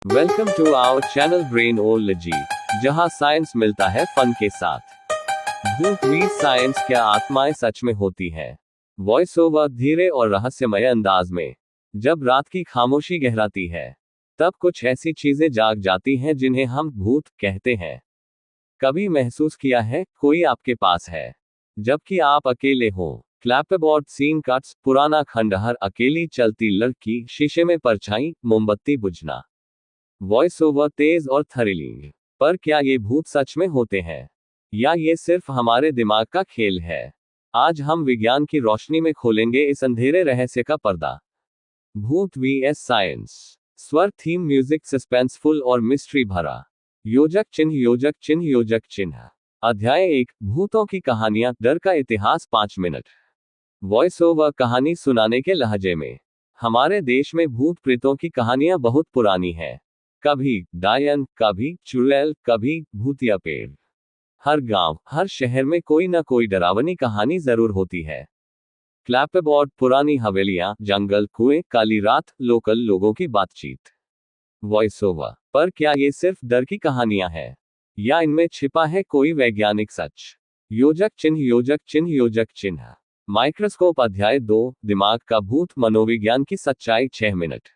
Welcome to our channel Brainology, जहां science मिलता है फन के साथ। भूत वीर साइंस, क्या आत्माएं सच में होती हैं? वॉइस ओवर धीरे और रहस्यमय अंदाज में। जब रात की खामोशी गहराती है, तब कुछ ऐसी चीजें जाग जाती हैं जिन्हें हम भूत कहते हैं। कभी महसूस किया है कोई आपके पास है, जबकि आप अकेले हो? क्लैपबोर्ड सीन कट्स, पुराना खंडहर, अकेली चलती लड़की, शीशे में परछाई, मोमबत्ती बुझना। वॉइस ओवर तेज और थ्रिलिंग। पर क्या ये भूत सच में होते हैं, या ये सिर्फ हमारे दिमाग का खेल है? आज हम विज्ञान की रोशनी में खोलेंगे इस अंधेरे रहस्य का पर्दा। भूत वीएस साइंस। स्वर, थीम म्यूजिक सस्पेंसफुल और मिस्ट्री भरा। योजक चिन्ह, योजक चिन्ह, योजक चिन्ह। अध्याय 1, भूतों की कहानियां, डर का इतिहास, 5 मिनट। वॉइस ओवर कहानी सुनाने के लहजे में। हमारे देश में भूत प्रेतों की कहानियां बहुत पुरानी हैं। कभी डायन, कभी चुड़ैल, कभी भूतिया पेड़। हर गांव, हर शहर में कोई न कोई डरावनी कहानी जरूर होती है। क्लैपबोर्ड, पुरानी हवेलियां, जंगल, कुएं, काली रात, लोकल लोगों की बातचीत। Voice over. पर क्या ये सिर्फ डर की कहानियां हैं, या इनमें छिपा है कोई वैज्ञानिक सच? योजक चिन्ह, योजक चिन्ह, योजक चिन्ह। माइक्रोस्कोप, अध्याय 2, दिमाग का भूत, मनोविज्ञान की सच्चाई, 6 मिनट।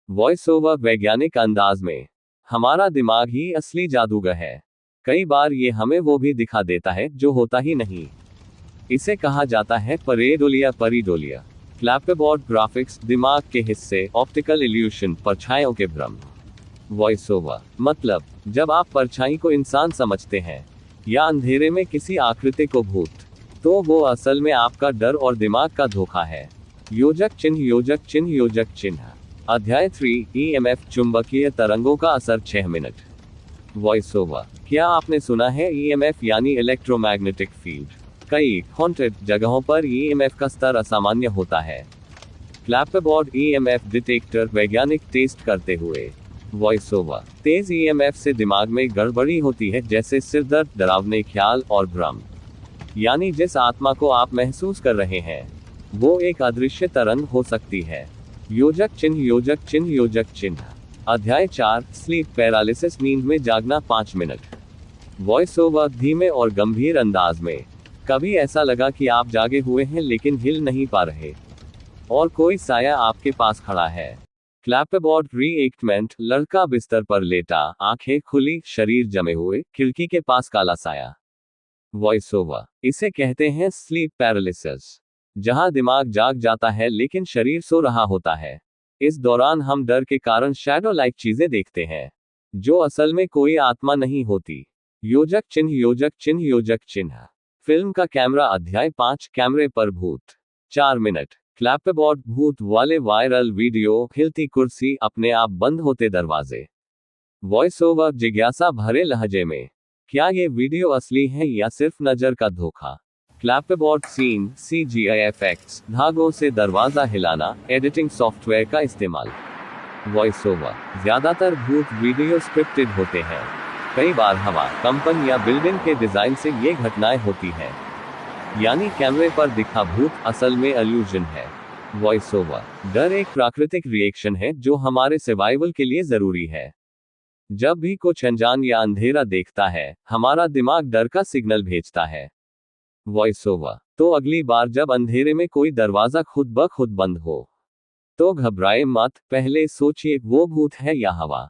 वॉइस ओवर वैज्ञानिक अंदाज में। हमारा दिमाग ही असली जादूगर है। कई बार ये हमें वो भी दिखा देता है जो होता ही नहीं। इसे कहा जाता है परेडोलिया, परिडोलिया। क्लैपबोर्ड ग्राफिक्स, दिमाग के हिस्से, ऑप्टिकल इल्यूशन, परछाइयों के भ्रम। वॉइस ओवर मतलब, जब आप परछाई को इंसान समझते हैं, या अंधेरे में किसी आकृति को भूत, तो वो असल में आपका डर और दिमाग का धोखा है। योजक चिन्ह, योजक चिन्ह, योजक चिन्ह। अध्याय 3, ईएमएफ, चुंबकीय तरंगों का असर, 6 मिनट। Voice over. क्या आपने सुना है ईएमएफ यानी इलेक्ट्रोमैग्नेटिक फील्ड? कई हॉन्टेड जगहों पर ईएमएफ का स्तर असामान्य होता है। क्लैपबोर्ड ईएमएफ डिटेक्टर, वैज्ञानिक टेस्ट करते हुए। Voice over. तेज ईएमएफ से दिमाग में गड़बड़ी होती है, जैसे सिरदर्द, डरावने ख्याल और भ्रम। यानी जिस आत्मा को आप महसूस कर रहे हैं, वो एक अदृश्य तरंग हो सकती है। योजक चिन्ह, योजक चिन्ह, योजक चिन्ह। अध्याय 4, स्लीप पैरालिसिस, नींद में जागना, 5 मिनट। वॉइस ओवर धीमे और गंभीर अंदाज में। कभी ऐसा लगा कि आप जागे हुए हैं लेकिन हिल नहीं पा रहे, और कोई साया आपके पास खड़ा है? क्लैपबोर्ड रीएक्टमेंट, लड़का बिस्तर पर लेटा, आंखें खुली, शरीर जमे हुए, खिड़की के पास काला साया। Voice over. इसे कहते हैं स्लीप पैरालिसिस, जहां दिमाग जाग जाता है लेकिन शरीर सो रहा होता है। इस दौरान हम डर के कारण शैडो लाइक चीजें देखते हैं, जो असल में कोई आत्मा नहीं होती। योजक चिन्ह, योजक चिन्ह, योजक चिन्ह। फिल्म का कैमरा, अध्याय 5, कैमरे पर भूत, 4 मिनट। क्लैपबोर्ड भूत वाले वायरल वीडियो, हिलती कुर्सी, अपने आप बंद होते दरवाजे। वॉइस ओवर जिज्ञासा भरे लहजे में। क्या ये वीडियो असली है या सिर्फ नजर का धोखा? क्लैपबोर्ड सीन, CGI इफेक्ट्स, धागों से दरवाजा हिलाना, एडिटिंग सॉफ्टवेयर का इस्तेमाल। Voice over. ज्यादातर भूत वीडियो स्क्रिप्टेड होते हैं। कई बार हवा, कंपन या बिल्डिंग के डिजाइन से ये घटनाएं होती हैं। यानी कैमरे पर दिखा भूत असल में इल्यूजन है। Voice over. डर एक प्राकृतिक रिएक्शन है जो हमारे सर्वाइवल के लिए जरूरी है। जब भी कुछ अनजान या अंधेरा देखता है, हमारा दिमाग डर का सिग्नल भेजता है। Voice over. तो अगली बार जब अंधेरे में कोई दरवाजा खुद ब खुद बंद हो, तो घबराए मत, पहले सोचिए वो भूत है या हवा।